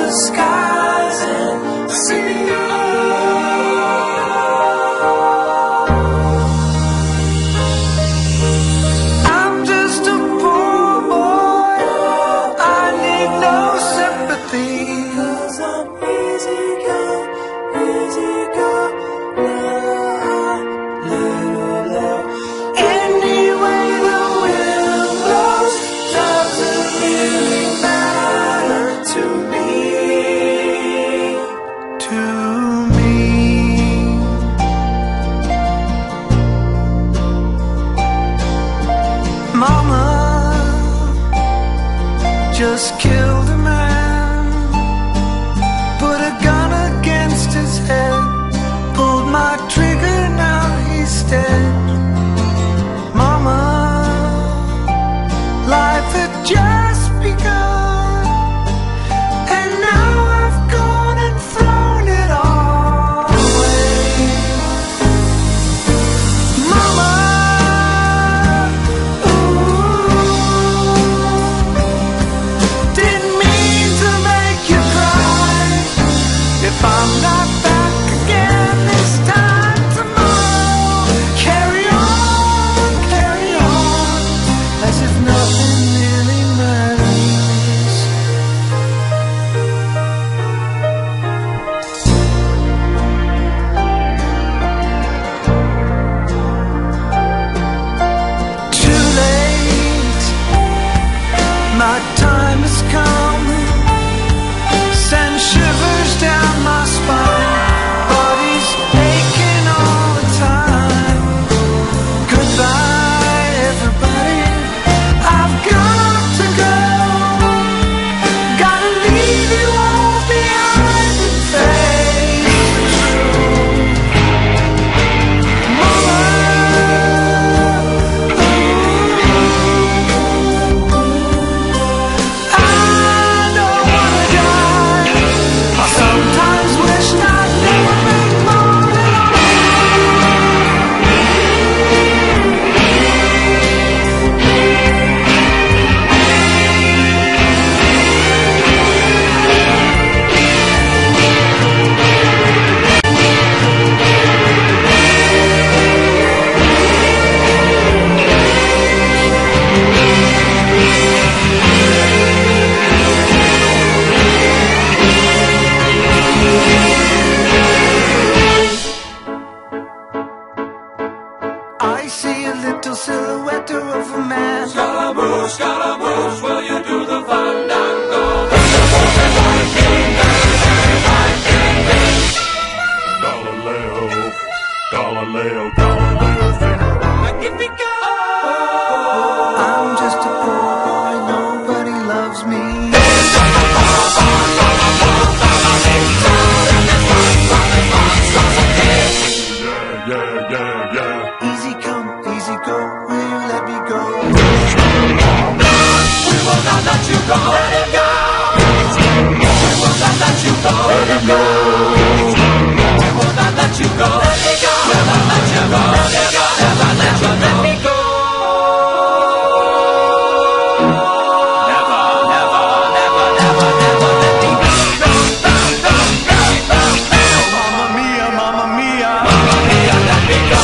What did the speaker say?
the skies and see. I'm just a poor boy, I need no sympathy, 'cause I'm easy go, little love. Any way the wind blows doesn't really matter to me. Mama just killed a man, put a gun against his head, pulled my trigger, now he's dead. Mama, life had just begun, and now I've gone and thrown it all away. Mama, if I'm not back again this time tomorrow, carry on, as if nothing really matters. Too late, my time has come. Send shivers down my spine, body's aching all the time. Goodbye everybody, I've got to go. Gotta leave you all behind and face the truth. Mama, I don't wanna die. I sometimes wish I'd never been born at I see a little silhouette of a man. Scaramouche, Scaramouche, will you do the fandango? Galileo, Galileo, Galileo, Figaro. Magnifico! I'm just a poor boy, nobody loves me. Yeah. Easy come, easy go, will you let me go? We will not let you go. Let it go. We will not let you go. Let it go. We will not let you go. Let it go. Never let you go. Let it go. Never let you let me go. Never, never, never, never, never let me go. Mamma mia, mamma mia. Mamma mia, let me go.